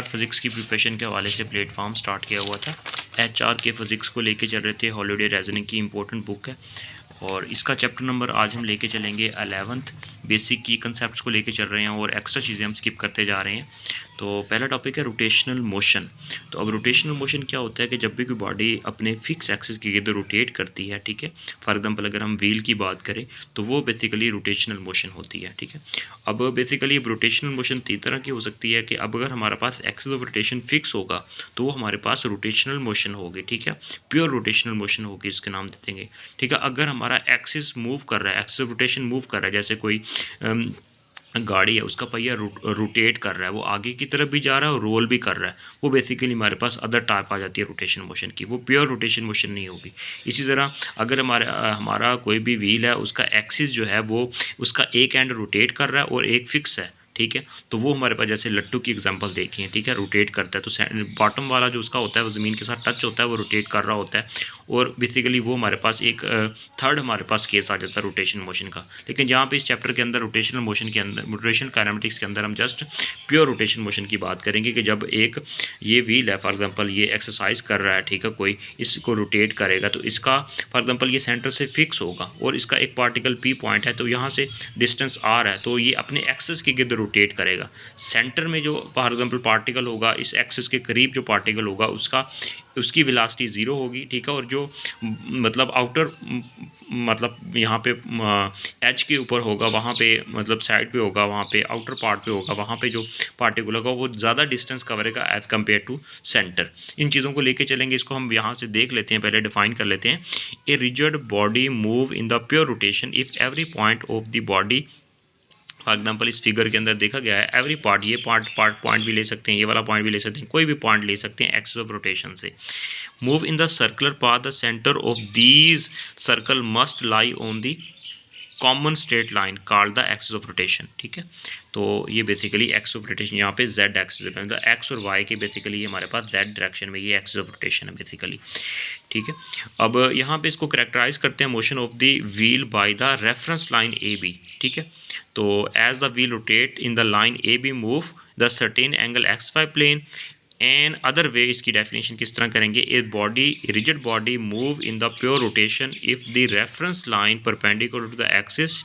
HR physics की preparation के हवाले से प्लेटफॉर्म स्टार्ट किया हुआ था। एचआर के फिज़िक्स को लेके चल रहे थे। हॉलिडे रीजनिंग की इंपॉर्टेंट बुक है और इसका चैप्टर नंबर आज हम लेके चलेंगे 11th। बेसिक की कंसेप्ट्स को लेके चल रहे हैं और एक्स्ट्रा चीज़ें हम स्किप करते जा रहे हैं। तो पहला टॉपिक है रोटेशनल मोशन। तो अब रोटेशनल मोशन क्या होता है कि जब भी कोई बॉडी अपने फिक्स एक्सिस के इधर रोटेट करती है, ठीक है। फॉर एग्जांपल अगर हम व्हील की बात करें तो वो बेसिकली रोटेशनल मोशन होती है, ठीक है। अब बेसिकली रोटेशनल मोशन तीन तरह की हो सकती है कि अब अगर हमारे पास एक्सिस ऑफ रोटेशन फिक्स होगा तो वो हमारे पास रोटेशनल मोशन होगी, ठीक है। प्योर रोटेशनल मोशन होगी, इसके नाम दे देंगे, ठीक है। अगर हमारा एक्सिस मूव कर रहा है, एक्सिस ऑफ रोटेशन मूव कर रहा है, जैसे कोई गाड़ी है उसका पहिया रोटेट कर रहा है, वो आगे की तरफ भी जा रहा है और रोल भी कर रहा है, वो बेसिकली हमारे पास अदर टाइप आ जाती है रोटेशन मोशन की, वो प्योर रोटेशन मोशन नहीं होगी। इसी तरह अगर हमारा कोई भी व्हील है, उसका एक्सिस जो है वो उसका एक एंड रोटेट कर रहा है और एक फिक्स है, ठीक है, तो वो हमारे पास जैसे लट्टू की एग्जांपल देखिए, ठीक है, रोटेट करता है तो बॉटम वाला जो उसका होता है वो ज़मीन के साथ टच होता है, वो रोटेट कर रहा होता है और बेसिकली वो हमारे पास एक थर्ड हमारे पास केस आ जाता है रोटेशन मोशन का। लेकिन जहाँ पे इस चैप्टर के अंदर रोटेशनल मोशन के अंदर, रोटेशन काइनेमेटिक्स के अंदर हम जस्ट प्योर रोटेशन मोशन की बात करेंगे कि जब एक ये व्हील है फॉर एग्जाम्पल ये एक्सरसाइज कर रहा है, ठीक है, कोई इसको रोटेट करेगा तो इसका फॉर एग्जाम्पल ये सेंटर से फिक्स होगा और इसका एक पार्टिकल पी पॉइंट है, तो यहाँ से डिस्टेंस आर है, तो ये अपने एक्सिस के गिर्द रोटेट करेगा। सेंटर में जो फॉर एग्जांपल पार्टिकल होगा, इस एक्सिस के करीब जो पार्टिकल होगा उसकी वेलोसिटी ज़ीरो होगी, ठीक है। और जो मतलब आउटर मतलब यहाँ पे एच के ऊपर होगा, वहाँ पे मतलब साइड पे होगा, वहाँ पे आउटर पार्ट पे होगा, वहाँ पे जो पार्टिकल होगा वो ज़्यादा डिस्टेंस कवरेगा एज़ कम्पेयर टू सेंटर। इन चीज़ों को लेके चलेंगे, इसको हम यहाँ से देख लेते हैं, पहले डिफाइन कर लेते हैं। A rigid body move in the pure rotation if every point of the body, for example इस फिगर के अंदर देखा गया है एवरी पार्ट, ये पॉइंट भी ले सकते हैं, ये वाला पॉइंट भी ले सकते हैं, कोई भी पॉइंट ले सकते हैं एक्सिस ऑफ रोटेशन से। Move in the circular path, the centre of these circle must lie on the common straight line called the axis of rotation, ठीक है। तो ये बेसिकली एक्सिस ऑफ रोटेशन यहाँ पे जेड एक्सिस है, मतलब x और वाई के बेसिकली हमारे पास जेड डायरेक्शन में ये एक्सिस ऑफ रोटेशन है बेसिकली, ठीक है। अब यहाँ पे इसको करेक्टराइज करते हैं motion of the wheel by the reference line A B, ठीक है। तो as the wheel rotate in the line A B move the certain angle X Y plane and other way, इसकी डेफिनेशन किस तरह करेंगे। A body, rigid body move in the pure rotation if the reference line perpendicular to the axis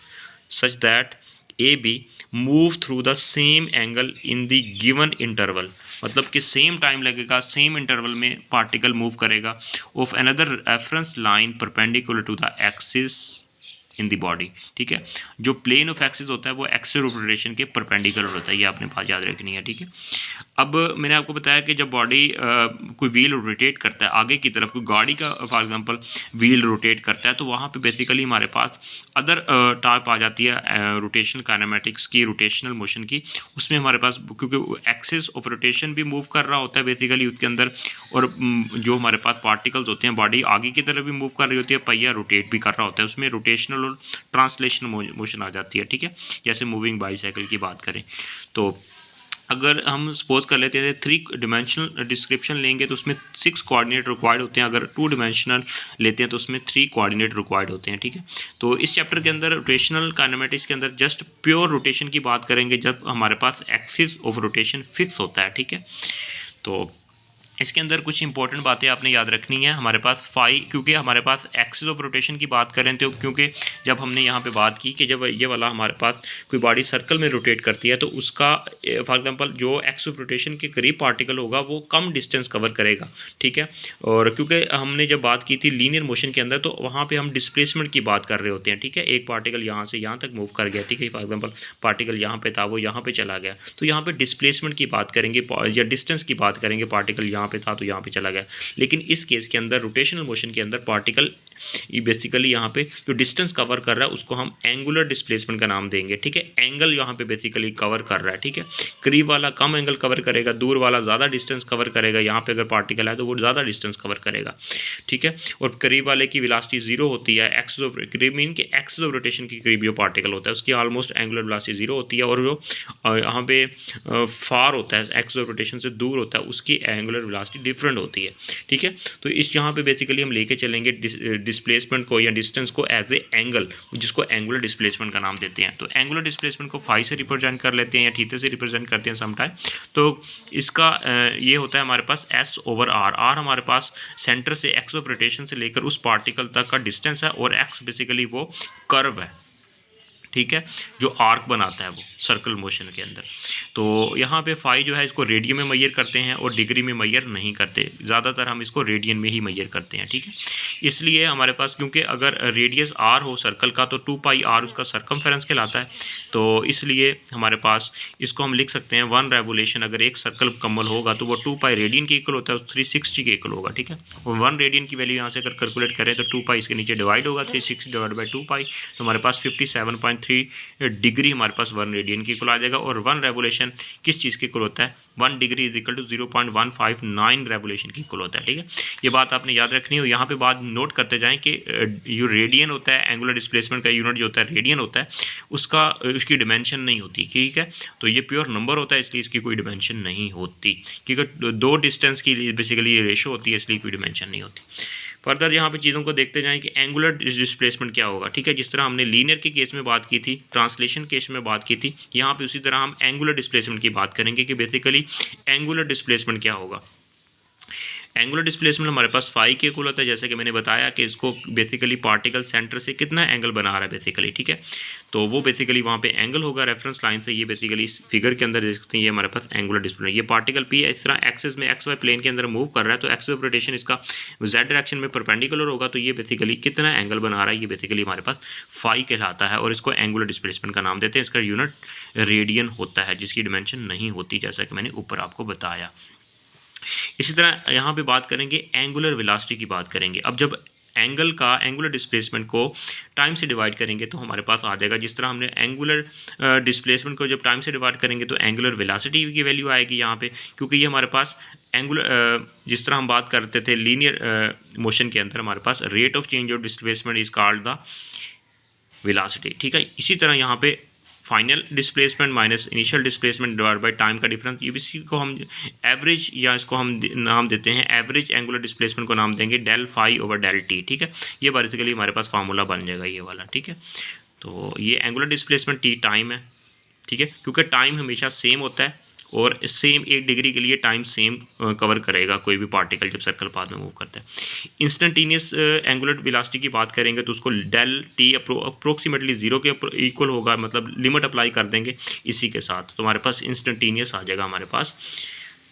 such that A B move through the same angle in the given interval, मतलब कि same time लगेगा, same interval में particle move करेगा of another reference line perpendicular to the axis in the body, ठीक है। जो plane of axis होता है वो एक्सिस ऑफ रोटेशन के परपेंडिकुलर होता है, ये आपने बात याद रखनी है, ठीक है। अब मैंने आपको बताया कि जब बॉडी कोई व्हील रोटेट करता है आगे की तरफ, कोई गाड़ी का फॉर एग्जांपल व्हील रोटेट करता है, तो वहाँ पे बेसिकली हमारे पास अदर टाइप आ जाती है रोटेशनल काइनेमेटिक्स की, रोटेशनल मोशन की। उसमें हमारे पास क्योंकि एक्सिस ऑफ रोटेशन भी मूव कर रहा होता है बेसिकली उसके अंदर, और जो हमारे पास पार्टिकल्स होते हैं, बॉडी आगे की तरफ भी मूव कर रही होती है, पहिया रोटेट भी कर रहा होता है, उसमें रोटेशनल और ट्रांसलेशनल मोशन आ जाती है, ठीक है। जैसे मूविंग बाईसाइकिल की बात करें तो अगर हम सपोज कर लेते हैं 3 डिमेंशनल डिस्क्रिप्शन लेंगे तो उसमें 6 कोऑर्डिनेट रिक्वायर्ड होते हैं, अगर 2 डिमेंशनल लेते हैं तो उसमें 3 कोऑर्डिनेट रिक्वायर्ड होते हैं, ठीक है। तो इस चैप्टर के अंदर रोटेशनल काइनेमेटिक्स के अंदर जस्ट प्योर रोटेशन की बात करेंगे जब हमारे पास एक्सिस ऑफ रोटेशन फिक्स होता है, ठीक है। तो इसके अंदर कुछ इंपॉर्टेंट बातें आपने याद रखनी है। हमारे पास क्योंकि हमारे पास एक्सिस ऑफ रोटेशन की बात करें तो क्योंकि जब हमने यहाँ पे बात की कि जब ये वाला हमारे पास कोई बॉडी सर्कल में रोटेट करती है तो उसका फॉर एग्जांपल जो एक्सिस ऑफ रोटेशन के करीब पार्टिकल होगा वो कम डिस्टेंस कवर करेगा, ठीक है। और क्योंकि हमने जब बात की थी लीनियर मोशन के अंदर तो वहाँ पर हम डिस्प्लेसमेंट की बात कर रहे होते हैं, ठीक है। एक पार्टिकल यहाँ से यहाँ तक मूव कर गया, ठीक है, फॉर एग्जाम्पल पार्टिकल यहाँ पर था वो यहाँ पर चला गया, तो यहाँ पर डिस्प्लेसमेंट की बात करेंगे या डिस्टेंस की बात करेंगे, पार्टिकल यहाँ पे था तो यहाँ पे चला गया। लेकिन इस केस के अंदर रोटेशनल मोशन के अंदर पार्टिकल बेसिकली यहाँ पे जो डिस्टेंस कवर कर रहा है उसको हम एंगुलर डिस्प्लेसमेंट का नाम देंगे, ठीक है। एंगल यहाँ पे बेसिकली कवर कर रहा है, ठीक है। करीब वाला कम एंगल कवर करेगा, दूर वाला ज़्यादा डिस्टेंस कवर करेगा, यहाँ पे अगर पार्टिकल है तो वो ज़्यादा डिस्टेंस कवर करेगा, ठीक है। और करीब वाले की वेलोसिटी 0 होती है, एक्सिस ऑफ करीब मीन के एक्सिस ऑफ रोटेशन के करीब जो पार्टिकल होता है उसकी ऑलमोस्ट एंगुलर वेलोसिटी 0 होती है, और जो यहाँ पे फार होता है एक्सिस ऑफ रोटेशन से दूर होता है उसकी एंगुलर वेलोसिटी डिफरेंट होती है, ठीक है। तो इस यहाँ पे बेसिकली हम लेके चलेंगे डिस्प्लेसमेंट को या डिस्टेंस को एज ए एंगल, जिसको एंगुलर डिस्प्लेसमेंट का नाम देते हैं। तो एंगुलर डिस्प्लेसमेंट को फाई से रिप्रेजेंट कर लेते हैं या थीटा से रिप्रेजेंट करते हैं समटाइम। तो इसका ये होता है हमारे पास एस ओवर आर। आर हमारे पास सेंटर से एक्स ऑफ रोटेशन से लेकर उस पार्टिकल तक का डिस्टेंस है, और एक्स बेसिकली वो कर्व है, ठीक है, जो आर्क बनाता है वो सर्कल मोशन के अंदर। तो यहाँ पे फाई जो है इसको रेडियन में मैयर करते हैं और डिग्री में मैयर नहीं करते, ज़्यादातर हम इसको रेडियन में ही मैयर करते हैं, ठीक है। इसलिए हमारे पास, क्योंकि अगर रेडियस आर हो सर्कल का तो 2 पाई आर उसका सर्कमफेरेंस कहलाता है। तो इसलिए हमारे पास इसको हम लिख सकते हैं 1 रेवोल्यूशन, अगर एक सर्कल मुकम्मल होगा तो वो 2 पाई रेडियन के इक्वल होता है, 360 के इक्वल होगा, ठीक है। और 1 रेडियन की वैल्यू यहाँ से अगर कैलकुलेट करें तो 2 पाई इसके नीचे डिवाइड होगा, 360 डिवाइड बाई 2 पाई, तो हमारे पास 57.3 डिग्री हमारे पास 1 रेडियन की इक्वल आ जाएगा। और 1 रेवोल्यूशन किस चीज़ के इक्वल होता है, 1 degree is equal to 0.159 revolution की इक्वल होता है, ठीक है। ये बात आपने याद रखनी है। यहाँ पे बात नोट करते जाएं कि जो रेडियन होता है, एंगुलर डिस्प्लेसमेंट का यूनिट जो होता है रेडियन होता है, उसकी डिमेंशन नहीं होती, ठीक है। तो ये प्योर नंबर होता है, इसलिए इसकी कोई डिमेंशन नहीं होती, क्योंकि 2 डिस्टेंस की बेसिकली रेशो होती है, इसलिए कोई डिमेंशन नहीं होती। फर्दर यहाँ पे चीज़ों को देखते जाएं कि एंगुलर डिस्प्लेसमेंट क्या होगा, ठीक है। जिस तरह हमने लीनियर के केस में बात की थी, ट्रांसलेशन केस में बात की थी, यहाँ पे उसी तरह हम एंगुलर डिस्प्लेसमेंट की बात करेंगे कि बेसिकली एंगुलर डिस्प्लेसमेंट क्या होगा। एंगुलर डिस्प्लेसमेंट हमारे पास फाई के इक्वल होता है, जैसे कि मैंने बताया कि इसको बेसिकली पार्टिकल सेंटर से कितना एंगल बना रहा है बेसिकली, ठीक है। तो वो बेसिकली वहाँ पे एंगल होगा रेफरेंस लाइन से। ये बेसिकली इस फिगर के अंदर देख सकते हैं, ये हमारे पास एंगुलर डिस्प्लेसमेंट। ये पार्टिकल पी इस तरह एक्सिस में एक्स वाई प्लेन के अंदर मूव कर रहा है, तो एक्सिस ऑफ रोटेशन इसका जेड डायरेक्शन में परपेंडिकुलर होगा, तो ये बेसिकली कितना एंगल बना रहा है, ये बेसिकली हमारे पास फाई कहलाता है, और इसको एंगुलर डिस्प्लेसमेंट का नाम देते हैं। इसका यूनिट रेडियन होता है, जिसकी डिमेंशन नहीं होती, जैसा कि मैंने ऊपर आपको बताया। इसी तरह यहाँ पे बात करेंगे एंगुलर वेलोसिटी की बात करेंगे। अब जब एंगुलर डिस्प्लेसमेंट को टाइम से डिवाइड करेंगे तो हमारे पास आ जाएगा, जिस तरह हमने एंगुलर डिस्प्लेसमेंट को जब टाइम से डिवाइड करेंगे तो एंगुलर वेलोसिटी की वैल्यू आएगी यहाँ पे, क्योंकि ये हमारे पास एंगुलर जिस तरह हम बात करते थे लीनियर मोशन के अंदर, हमारे पास rate of change of displacement is called the velocity, ठीक है। इसी तरह यहाँ पे final displacement minus initial displacement divide by time का डिफरेंस, ये इसी को हम एवरेज या इसको हम नाम देते हैं एवरेज एंगुलर डिस्प्लेसमेंट को नाम देंगे del phi over del T, ठीक है। ये बेसिकली हमारे पास फार्मूला बन जाएगा ये वाला, ठीक है। तो ये एंगुलर डिस्प्लेसमेंट टी टाइम है, ठीक है, क्योंकि टाइम हमेशा सेम होता है और सेम 1 डिग्री के लिए टाइम सेम कवर करेगा कोई भी पार्टिकल जब सर्कल पाथ में मूव करता है। इंस्टेंटेनियस एंगुलर वेलोसिटी की बात करेंगे तो उसको डेल टी अप्रोक्सीमेटली 0 के इक्वल होगा, मतलब लिमिट अप्लाई कर देंगे इसी के साथ, तो हमारे पास इंस्टेंटेनियस आ जाएगा, हमारे पास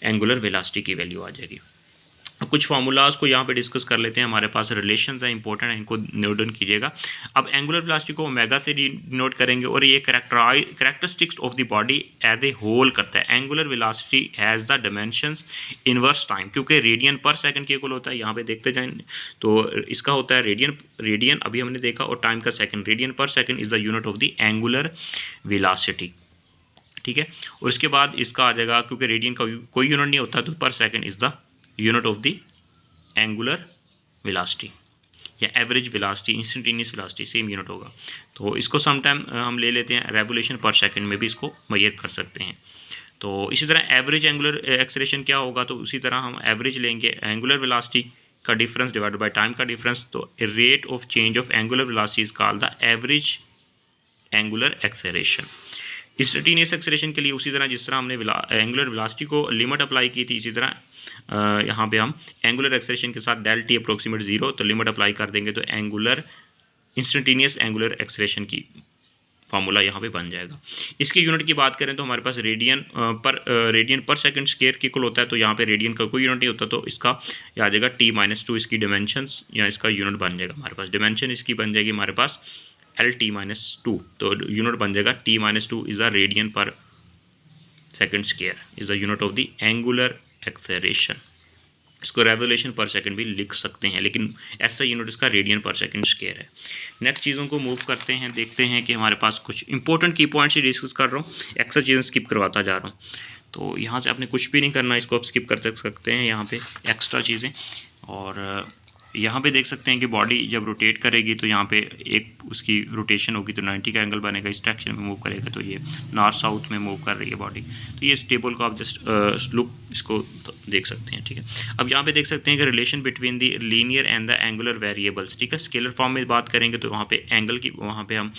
एंगुलर वेलोसिटी की वैल्यू आ जाएगी। कुछ फार्मूलाज को यहाँ पे डिस्कस कर लेते हैं। हमारे पास रिलेशंस हैं इंपॉर्टेंट है, इनको नोट डाउन कीजिएगा। अब एंगुलर वेलोसिटी को ओमेगा से डिनोट करेंगे और ये characteristics of the body as a whole करता है। Angular velocity has the dimensions inverse time, क्योंकि रेडियन पर सेकंड के इक्वल होता है। यहाँ पे देखते जाएं तो इसका होता है रेडियन अभी हमने देखा, और टाइम का second, radian per second is the unit of the angular velocity, ठीक है। और इसके बाद इसका आ जाएगा, क्योंकि रेडियन का कोई यूनिट नहीं होता, तो per second is the unit of the angular velocity या average velocity, instantaneous velocity same unit होगा। तो इसको समटाइम हम ले लेते हैं रेवोल्यूशन पर सेकंड में भी इसको मेजर कर सकते हैं। तो इसी तरह एवरेज एंगुलर एक्सेलरेशन क्या होगा, तो उसी तरह हम एवरेज लेंगे एंगुलर वेलोसिटी का डिफरेंस डिवाइडेड बाय टाइम का डिफरेंस, तो rate of change of angular velocity is called the average angular acceleration. Instantaneous acceleration के लिए उसी तरह जिस तरह हमने एंगुलर वेलोसिटी को लिमिट अप्लाई की थी, इसी तरह यहाँ पे हम एंगुलर एक्सेलरेशन के साथ डेल टी अप्रोक्सीमेट 0 तो लिमिट अप्लाई कर देंगे, तो इंस्टेंटेनियस एंगुलर एक्सेलरेशन की फार्मूला यहाँ पे बन जाएगा। इसके यूनिट की बात करें तो हमारे पास रेडियन पर सेकंड स्क्वायर की इक्वल होता है, तो यहाँ पे रेडियन का कोई यूनिट नहीं होता, तो इसका आ जाएगा t-2 इसकी डिमेंशंस या इसका यूनिट बन जाएगा। हमारे पास डिमेंशन इसकी बन जाएगी हमारे पास LT-2, तो यूनिट बन जाएगा t-2 is the radian per second square is the unit of the angular acceleration. इसको रेवोल्यूशन पर सेकंड भी लिख सकते हैं, लेकिन ऐसा यूनिट इसका रेडियन पर सेकंड स्क्वायर है। नेक्स्ट चीज़ों को मूव करते हैं, देखते हैं कि हमारे पास कुछ इंपॉर्टेंट की पॉइंट्स डिस्कस कर रहा हूँ, एक्स्ट्रा चीज़ें स्किप करवाता जा रहा हूँ। तो यहाँ से आपने कुछ भी नहीं करना, इसको आप स्किप कर सकते हैं यहाँ पे एक्स्ट्रा चीज़ें। और यहाँ पे देख सकते हैं कि बॉडी जब रोटेट करेगी तो यहाँ पे एक उसकी रोटेशन होगी तो 90 का एंगल बनेगा, इस डायरेक्शन में मूव करेगा तो ये नॉर्थ साउथ में मूव कर रही है बॉडी। तो ये इस टेबल को आप जस्ट लुक इसको तो देख सकते हैं, ठीक है। अब यहाँ पे देख सकते हैं कि relation between the linear and the angular variables, ठीक है। स्केलर फॉर्म में बात करेंगे तो वहाँ पे एंगल की वहाँ पे हम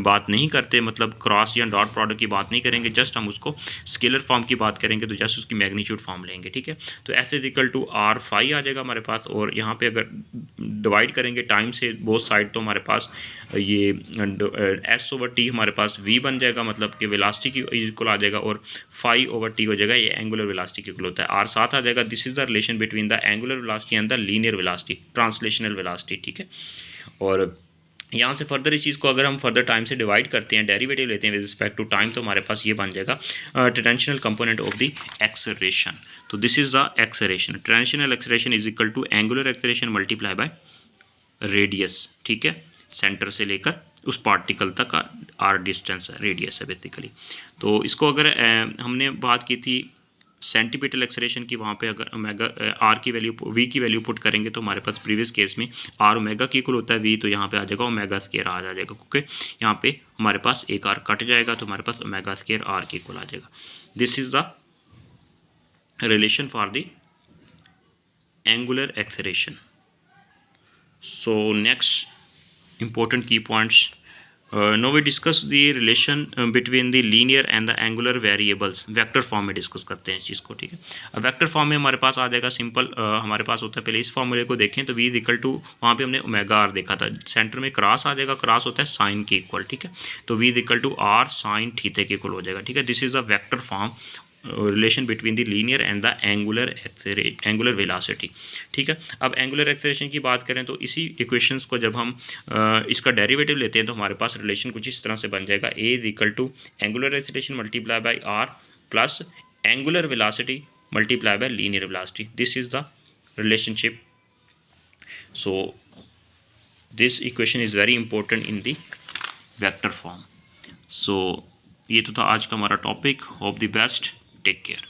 बात नहीं करते, मतलब क्रॉस या डॉट प्रोडक्ट की बात नहीं करेंगे, जस्ट हम उसको स्केलर फॉर्म की बात करेंगे तो जस्ट उसकी मैग्नीट्यूड फॉर्म लेंगे, ठीक है। तो S is equal to R phi आ जाएगा हमारे पास, और यहाँ पे अगर डिवाइड करेंगे टाइम से बोथ साइड तो हमारे पास ये एस ओवर टी हमारे पास वी बन जाएगा, मतलब कि वेलोसिटी की इक्वल आ जाएगा, और फाई ओवर टी हो जाएगा, ये एंगुलर वेलोसिटी की इक्वल होता है। आर साथ आ जाएगा। This is the relation between the angular velocity and the linear velocity, translational velocity, ठीक है। और यहाँ से फर्दर इस चीज़ को अगर हम फर्दर टाइम से डिवाइड करते हैं, डेरिवेटिव लेते हैं विद रिस्पेक्ट टू टाइम, तो हमारे पास ये बन जाएगा tangential component of the acceleration. तो this is the acceleration, tangential acceleration is equal to angular acceleration multiply by radius, ठीक है। सेंटर से लेकर उस पार्टिकल तक का आर डिस्टेंस है, रेडियस है बेसिकली। तो इसको अगर हमने बात की थी सेंटीमीटर एक्सेलरेशन की, वहाँ पे अगर ओमेगा आर की वैल्यू वी की वैल्यू पुट करेंगे तो हमारे पास प्रीवियस केस में आर ओमेगा की इक्वल होता है वी, तो यहाँ पे आ जाएगा ओमेगा स्केयर आर आ जाएगा, क्योंकि यहाँ पे हमारे पास एक आर कट जाएगा तो हमारे पास ओमेगा स्केयर आर की इक्वल आ जाएगा। This is the relation for the angular acceleration. So next important key points. Now we discuss the relation between the linear and the angular variables. Vector form में discuss करते हैं इस चीज़ को, ठीक है। अब वेक्टर फॉर्म में हमारे पास आ जाएगा सिंपल, हमारे पास होता है, पहले इस फॉर्मूले को देखें तो v इक्वल टू, वहाँ पे हमने ओमेगा आर देखा था, सेंटर में क्रॉस आ जाएगा, क्रॉस होता है साइन के इक्वल, ठीक है। तो v equal to R sine theta के इक्वल हो जाएगा, ठीक है। This is a vector form relation between the linear and the angular velocity, ठीक है। अब एंगुलर एक्सेलरेशन की बात करें तो इसी इक्वेशंस को जब हम इसका डेरिवेटिव लेते हैं तो हमारे पास रिलेशन कुछ इस तरह से बन जाएगा, A is equal to angular acceleration multiply by R plus angular velocity multiply by linear velocity. This is the relationship. So this equation is very important in the vector form. सो ये तो था आज का हमारा topic. Hope the best, take care.